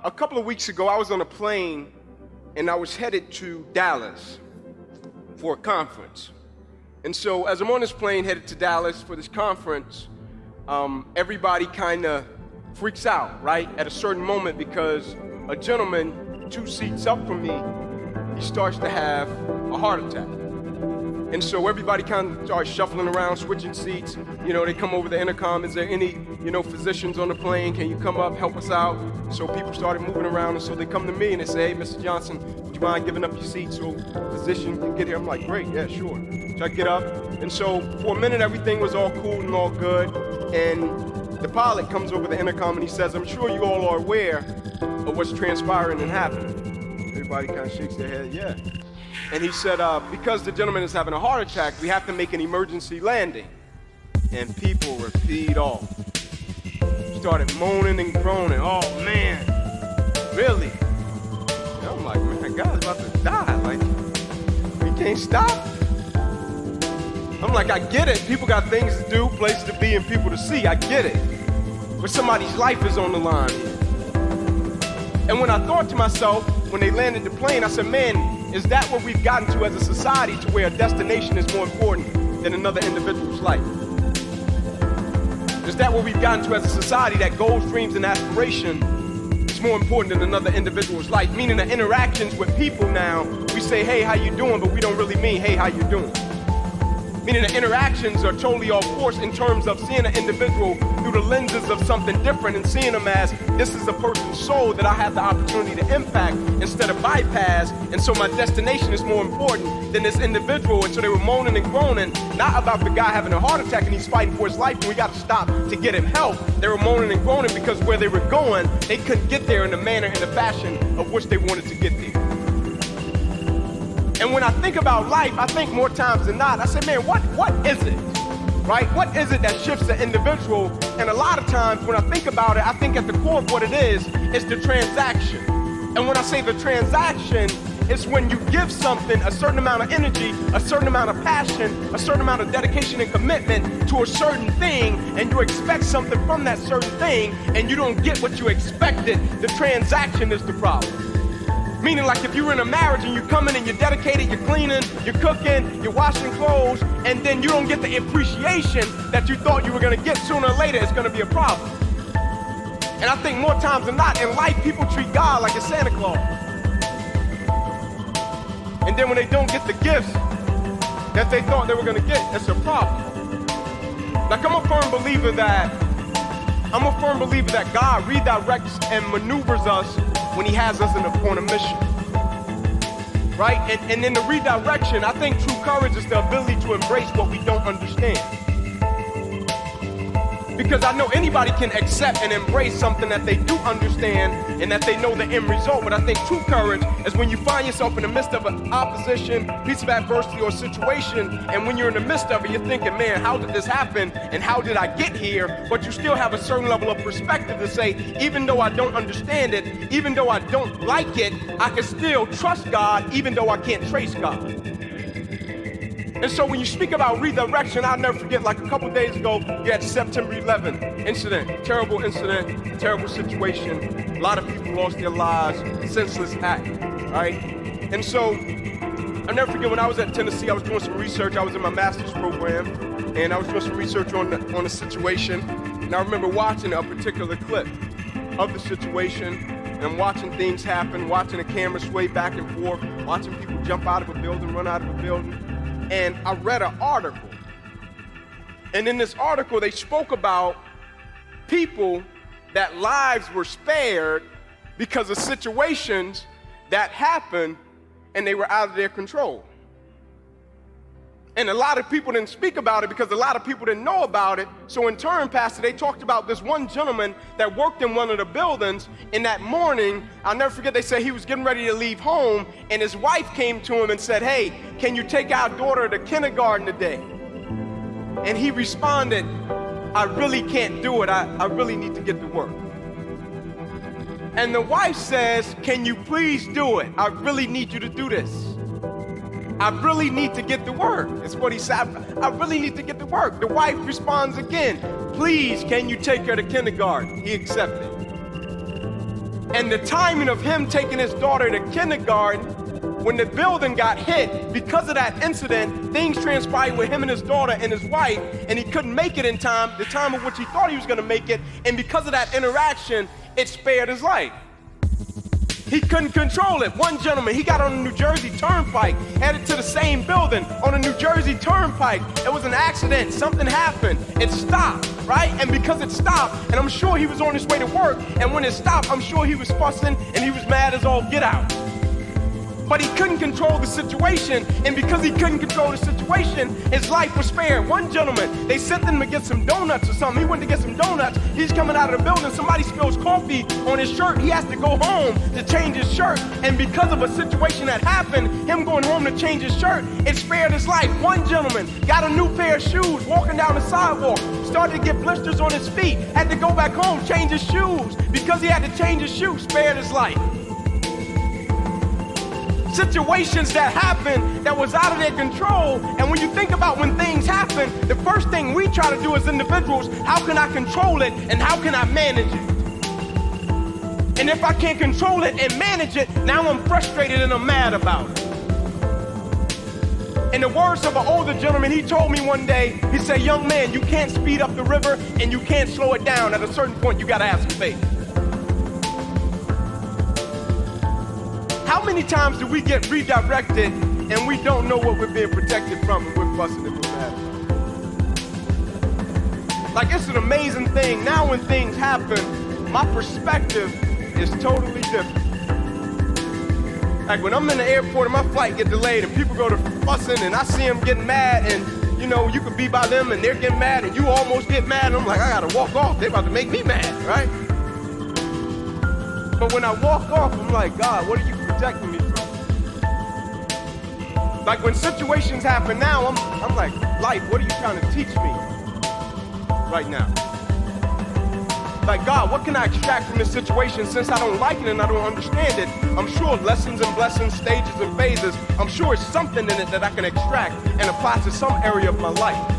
A couple of weeks ago, I was on a plane and I was headed to Dallas for a conference. And so as I'm on this plane headed to Dallas for this conference, everybody kind of freaks out, right? At a certain moment, because a gentleman 2 seats up from me, he starts to have a heart attack. And so everybody kind of starts shuffling around, switching seats. You know, they come over the intercom. Is there any, physicians on the plane? Can you come up, help us out? So people started moving around, and so they come to me and they say, hey, Mr. Johnson, would you mind giving up your seat so the physician can get here? I'm like, great, yeah, sure. So I get up, and so for a minute, everything was all cool and all good. And the pilot comes over the intercom and he says, I'm sure you all are aware of what's transpiring and happening. Everybody kind of shakes their head, yeah. And he said, because the gentleman is having a heart attack, we have to make an emergency landing. And people were peed off. Started moaning and groaning. Oh, man, really? And I'm like, man, God's about to die. Like, we can't stop. I'm like, I get it. People got things to do, places to be, and people to see. I get it. But somebody's life is on the line here. And when I thought to myself, when they landed the plane, I said, man, is that what we've gotten to as a society, to where a destination is more important than another individual's life? Is that what we've gotten to as a society, that goals, dreams, and aspiration is more important than another individual's life? Meaning the interactions with people now, we say, hey, how you doing? But we don't really mean, hey, how you doing? Meaning the interactions are totally off course in terms of seeing an individual through the lenses of something different and seeing them as, this is a person's soul that I have the opportunity to impact instead of bypass. And so my destination is more important than this individual. And so they were moaning and groaning, not about the guy having a heart attack and he's fighting for his life and we got to stop to get him help. They were moaning and groaning because where they were going, they couldn't get there in the manner and the fashion of which they wanted to get there. And when I think about life, I think more times than not, I say, man, what is it, right? What is it that shifts the individual? And a lot of times when I think about it, I think at the core of what it is the transaction. And when I say the transaction, it's when you give something a certain amount of energy, a certain amount of passion, a certain amount of dedication and commitment to a certain thing, and you expect something from that certain thing, and you don't get what you expected. The transaction is the problem. Meaning, like if you're in a marriage and you come in and you're dedicated, you're cleaning, you're cooking, you're washing clothes, and then you don't get the appreciation that you thought you were gonna get, sooner or later it's gonna be a problem. And I think more times than not in life, people treat God like a Santa Claus. And then when they don't get the gifts that they thought they were gonna get, that's a problem. Like I'm a firm believer that God redirects and maneuvers us when he has us on a mission, right? And in the redirection, I think true courage is the ability to embrace what we don't understand. Because I know anybody can accept and embrace something that they do understand and that they know the end result. But I think true courage is when you find yourself in the midst of an opposition, piece of adversity or situation, and when you're in the midst of it, you're thinking, man, how did this happen and how did I get here? But you still have a certain level of perspective to say, even though I don't understand it, even though I don't like it, I can still trust God even though I can't trace God. And so when you speak about redirection, I'll never forget, like a couple days ago, you had the September 11th incident, terrible situation. A lot of people lost their lives, senseless act, right? And so I'll never forget when I was at Tennessee, I was doing some research. I was in my master's program, and I was doing some research on the situation. And I remember watching a particular clip of the situation, and watching things happen, watching the camera sway back and forth, watching people jump out of a building, run out of a building. And I read an article. And in this article, they spoke about people that lives were spared because of situations that happened and they were out of their control. And a lot of people didn't speak about it because a lot of people didn't know about it. So in turn, Pastor, they talked about this one gentleman that worked in one of the buildings. And that morning, I'll never forget, they said he was getting ready to leave home. And his wife came to him and said, hey, can you take our daughter to kindergarten today? And he responded, I really can't do it. I really need to get to work. And the wife says, can you please do it? I really need you to do this. I really need to get to work. That's what he said. I really need to get to work. The wife responds again, please, can you take her to kindergarten? He accepted. And the timing of him taking his daughter to kindergarten, when the building got hit, because of that incident, things transpired with him and his daughter and his wife, and he couldn't make it in time, the time of which he thought he was going to make it, and because of that interaction, it spared his life. He couldn't control it. One gentleman, he got on a New Jersey Turnpike, headed to the same building on a New Jersey Turnpike. It was an accident. Something happened. It stopped, right? And because it stopped, and I'm sure he was on his way to work, and when it stopped, I'm sure he was fussing and he was mad as all get out. But he couldn't control the situation, and because he couldn't control the situation, his life was spared. One gentleman, they sent him to get some donuts or something. He went to get some donuts. He's coming out of the building. Somebody spills coffee on his shirt. He has to go home to change his shirt. And because of a situation that happened, him going home to change his shirt, it spared his life. One gentleman got a new pair of shoes, walking down the sidewalk, started to get blisters on his feet, had to go back home, change his shoes. Because he had to change his shoes, spared his life. Situations that happened that was out of their control, and when you think about when things happen, the first thing we try to do as individuals, how can I control it and how can I manage it? And if I can't control it and manage it, now I'm frustrated and I'm mad about it. In the words of an older gentleman, he told me one day, he said, young man, you can't speed up the river and you can't slow it down. At a certain point, you gotta have some faith. How many times do we get redirected and we don't know what we're being protected from and we're fussing and we're mad? Like, it's an amazing thing. Now when things happen, my perspective is totally different. Like when I'm in the airport and my flight get delayed and people go to fussing and I see them getting mad, and you know, you could be by them and they're getting mad and you almost get mad, and I'm like, I gotta walk off. They're about to make me mad, right? But when I walk off, I'm like, God, what are you protecting me from? Like when situations happen now, I'm like, life, what are you trying to teach me right now? Like, God, what can I extract from this situation since I don't like it and I don't understand it? I'm sure lessons and blessings, stages and phases, I'm sure it's something in it that I can extract and apply to some area of my life.